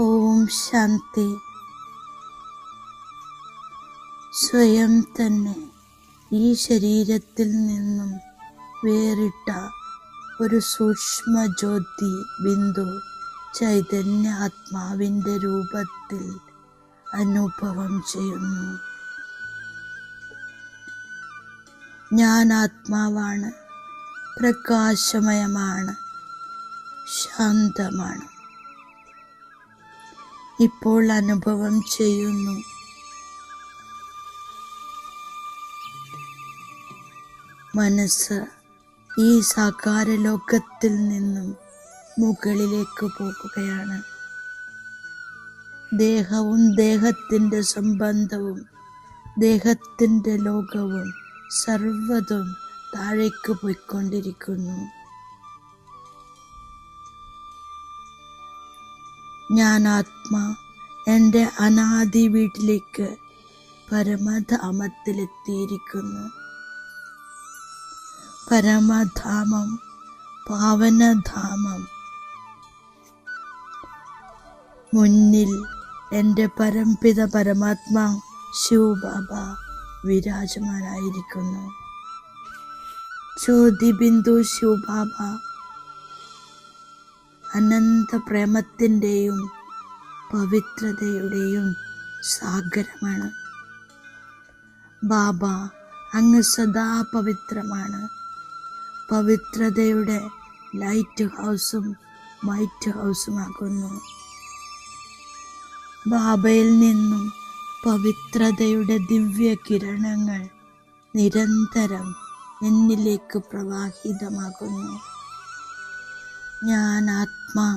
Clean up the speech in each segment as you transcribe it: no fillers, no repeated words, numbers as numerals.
ഓം ശാന്തി. സ്വയം തന്നെ ഈ ശരീരത്തിൽ നിന്നും വേറിട്ട ഒരു സൂക്ഷ്മ ജ്യോതി ബിന്ദു ചൈതന്യ ആത്മാവിൻ്റെ രൂപത്തിൽ അനുഭവം ചെയ്യുന്നു. ഞാൻ ആത്മാവാണ്, പ്രകാശമയമാണ്, ശാന്തമാണ്. ഇപ്പോൾ അനുഭവം ചെയ്യുന്നു. മനസ്സ് ഈ സാകാര ലോകത്തിൽ നിന്നും മുകളിലേക്ക് പോകുകയാണ്. ദേഹവും ദേഹത്തിൻ്റെ സംബന്ധവും ദേഹത്തിൻ്റെ ലോകവും സർവ്വതും താഴേക്ക് പോയിക്കൊണ്ടിരിക്കുന്നു. ഞാൻ ആത്മാ എൻ്റെ അനാദി വീട്ടിലേക്ക് പരമധാമത്തിലെത്തിയിരിക്കുന്നു. പരമധാമം, പാവനധാമം. മുന്നിൽ എൻ്റെ പരംപിത പരമാത്മാ ശിവബാബ വിരാജമാനായിരിക്കുന്നു. ജ്യോതിബിന്ദു ശിവബാബ അനന്ത പ്രേമത്തിൻ്റെയും പവിത്രതയുടെയും സാഗരമാണ്. ബാബ അങ്ങ് സദാ പവിത്രമാണ്. പവിത്രതയുടെ ലൈറ്റ് ഹൗസും വൈറ്റ് ഹൗസുമാകുന്നു. ബാബയിൽ നിന്നും പവിത്രതയുടെ ദിവ്യ കിരണങ്ങൾ നിരന്തരം എന്നിലേക്ക് പ്രവാഹിതമാകുന്നു. ഞാൻ ആത്മാ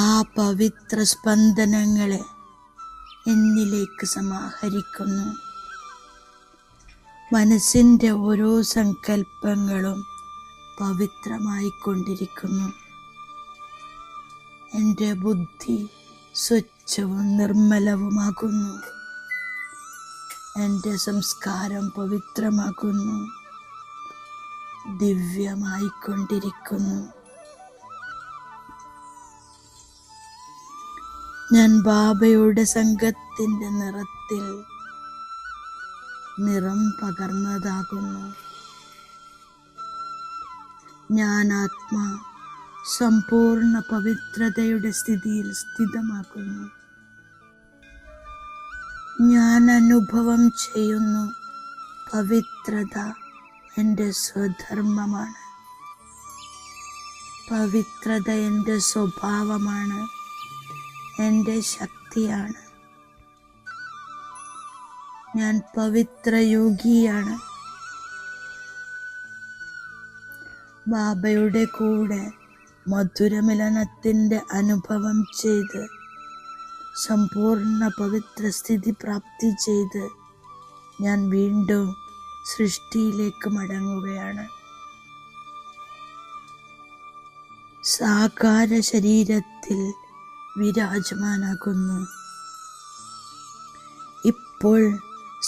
ആ പവിത്ര സ്പന്ദനങ്ങളെ എന്നിലേക്ക് സമാഹരിക്കുന്നു. മനസ്സിൻ്റെ ഓരോ സങ്കല്പങ്ങളും പവിത്രമായിക്കൊണ്ടിരിക്കുന്നു. എൻ്റെ ബുദ്ധി സ്വച്ഛവും നിർമ്മലവുമാകുന്നു. എൻ്റെ സംസ്കാരം പവിത്രമാകുന്നു, ദിവ്യമായിക്കൊണ്ടിരിക്കുന്നു. ഞാൻ ബാബയുടെ സംഘത്തിൻ്റെ നിറത്തിൽ നിറം പകർന്നതാകുന്നു. ഞാൻ ആത്മാ സമ്പൂർണ്ണ പവിത്രതയുടെ സ്ഥിതിയിൽ സ്ഥിതമാക്കുന്നു. ഞാൻ അനുഭവം ചെയ്യുന്നു. പവിത്രത എൻ്റെ സ്വധർമ്മമാണ്. പവിത്രത എൻ്റെ സ്വഭാവമാണ്, എൻ്റെ ശക്തിയാണ്. ഞാൻ പവിത്ര യോഗിയാണ്. ബാബയുടെ കൂടെ മധുരമിലനത്തിൻ്റെ അനുഭവം ചെയ്ത് സമ്പൂർണ്ണ പവിത്ര സ്ഥിതി പ്രാപ്തി ചെയ്ത് ഞാൻ വീണ്ടും സൃഷ്ടിയിലേക്ക് മടങ്ങുകയാണ്. സാകാര ശരീരത്തിൽ വിരാജമാനാകുന്നു. ഇപ്പോൾ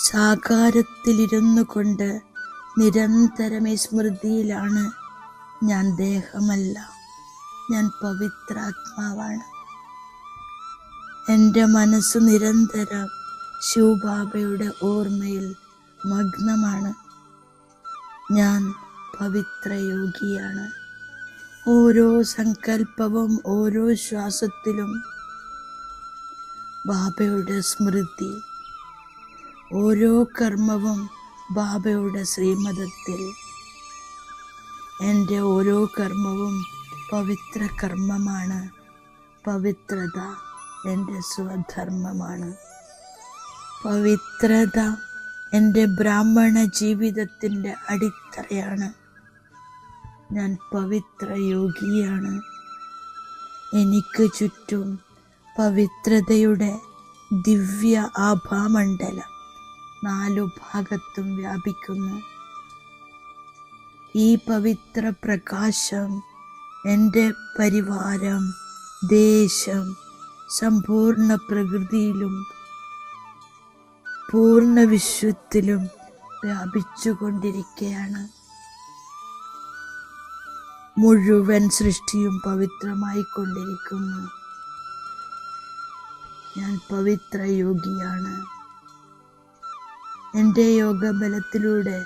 സാകാരത്തിലിരുന്നു കൊണ്ട് നിരന്തരം ഈ സ്മൃതിയിലാണ്. ഞാൻ ദേഹമല്ല, ഞാൻ പവിത്ര ആത്മാവാണ്. എൻ്റെ മനസ്സ് നിരന്തരം ശിവബാബയുടെ ഓർമ്മയിൽ മഗ്നമാണ്. ഞാൻ പവിത്ര യോഗിയാണ്. ഓരോ സങ്കല്പവും ഓരോ ശ്വാസത്തിലും ബാബയുടെ സ്മൃതി, ഓരോ കർമ്മവും ബാബയുടെ ശ്രീമതത്തിൽ. എൻ്റെ ഓരോ കർമ്മവും പവിത്ര കർമ്മമാണ്. പവിത്രത എൻ്റെ സ്വധർമ്മമാണ്. പവിത്രത എൻ്റെ ബ്രാഹ്മണ ജീവിതത്തിൻ്റെ അടിത്തറയാണ്. ഞാൻ പവിത്ര യോഗിയാണ്. എനിക്ക് ചുറ്റും പവിത്രതയുടെ ദിവ്യ ആഭാമണ്ഡലം 4 ഭാഗത്തും വ്യാപിക്കുന്നു. ഈ പവിത്ര പ്രകാശം എൻ്റെ പരിവാരം, ദേശം, സമ്പൂർണ്ണ പ്രകൃതിയിലും പൂർണ്ണ വിശ്വത്തിലും വ്യാപിച്ചുകൊണ്ടിരിക്കുകയാണ്. മുഴുവൻ സൃഷ്ടിയും പവിത്രമായി കൊണ്ടിരിക്കുന്നു. ഞാൻ പവിത്ര യോഗിയാണ്. എൻ്റെ യോഗബലത്തിലൂടെ,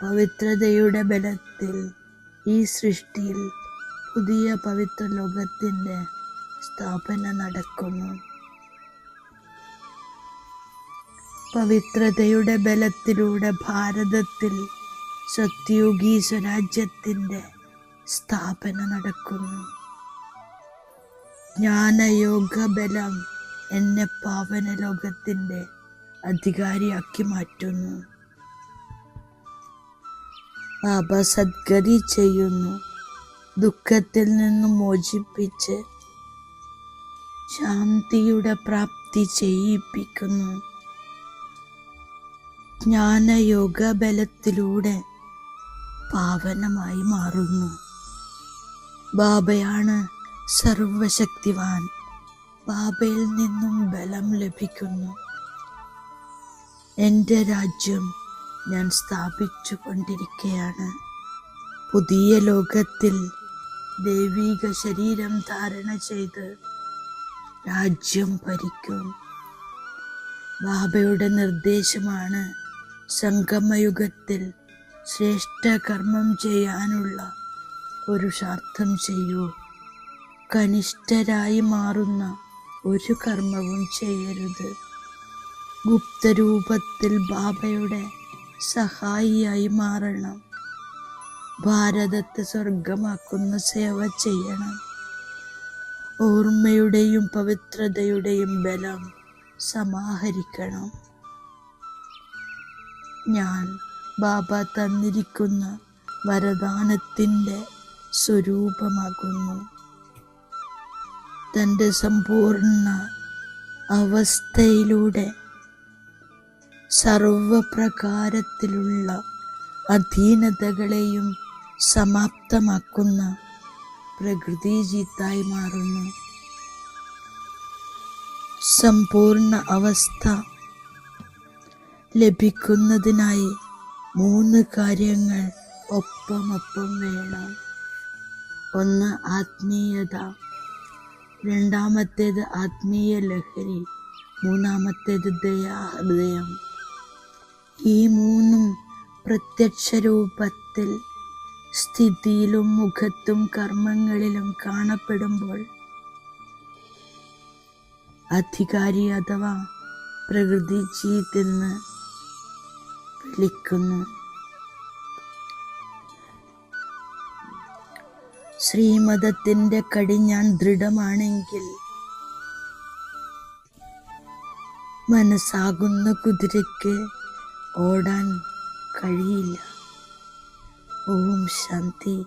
പവിത്രതയുടെ ബലത്തിൽ ഈ സൃഷ്ടിയിൽ പുതിയ പവിത്ര ലോകത്തിൻ്റെ സ്ഥാപന നടക്കുന്നു. പവിത്രതയുടെ ബലത്തിലൂടെ ഭാരതത്തിൽ സത്യോഗി സ്വരാജ്യത്തിൻ്റെ സ്ഥാപന നടക്കുന്നു. ജ്ഞാനയോഗ ബലം എന്നെ പാവന ലോകത്തിൻ്റെ അധികാരിയാക്കി മാറ്റുന്നു. ബാബ സദ്ഗതി ചെയ്യുന്നു. ദുഃഖത്തിൽ നിന്നും മോചിപ്പിച്ച് ശാന്തിയുടെ പ്രാപ്തി ചെയ്യിപ്പിക്കുന്നു. ജ്ഞാനയോഗ ബലത്തിലൂടെ പാവനമായി മാറുന്നു. ബാബയാണ് സർവശക്തിവാൻ. ബാബയിൽ നിന്നും ബലം ലഭിക്കുന്നു. എൻ്റെ രാജ്യം ഞാൻ സ്ഥാപിച്ചു കൊണ്ടിരിക്കുകയാണ്. പുതിയ ലോകത്തിൽ ദൈവിക ശരീരം ധാരണ ചെയ്ത് രാജ്യം ഭരിക്കും. ബാബയുടെ നിർദ്ദേശമാണ് സംഗമയുഗത്തിൽ ശ്രേഷ്ഠ കർമ്മം ചെയ്യാനുള്ള പുരുഷാർത്ഥം ചെയ്യൂ. കനിഷ്ഠരായി മാറുന്ന ഒരു കർമ്മവും ചെയ്യരുത്. ഗുപ്തരൂപത്തിൽ ബാബയുടെ സഹായിയായി മാറണം. ഭാരതത്തെ സ്വർഗമാക്കുന്ന സേവ ചെയ്യണം. ഓർമ്മയുടെയും പവിത്രതയുടെയും ബലം സമാഹരിക്കണം. ഞാൻ ബാബ തന്നിരിക്കുന്ന വരദാനത്തിൻ്റെ സ്വരൂപമാകുന്നു. തൻ്റെ സമ്പൂർണ്ണ അവസ്ഥയിലൂടെ സർവപ്രകാരത്തിലുള്ള അധീനതകളെയും സമാപ്തമാക്കുന്ന പ്രകൃതിജിത്തായി മാറുന്നു. സമ്പൂർണ്ണ അവസ്ഥ ലഭിക്കുന്നതിനായി 3 കാര്യങ്ങൾ ഒപ്പമൊപ്പം വേണം. ഒന്ന് ആത്മീയത, രണ്ടാമത്തേത് ആത്മീയ ലഹരി, മൂന്നാമത്തേത് ദയാഹൃദയം. ഈ 3 പ്രത്യക്ഷ രൂപത്തിൽ സ്ഥിതിയിലും മുഖത്തും കർമ്മങ്ങളിലും കാണപ്പെടുമ്പോൾ അധികാരി അഥവാ പ്രകൃതി ജീത്ത് എന്ന് വിളിക്കുന്നു. ശ്രീമതത്തിൻ്റെ കടിഞ്ഞാൺ ദൃഢമാണെങ്കിൽ മനസ്സാകുന്ന കുതിരയ്ക്ക് ഓടാൻ കഴിയില്ല. ഓം ശാന്തി.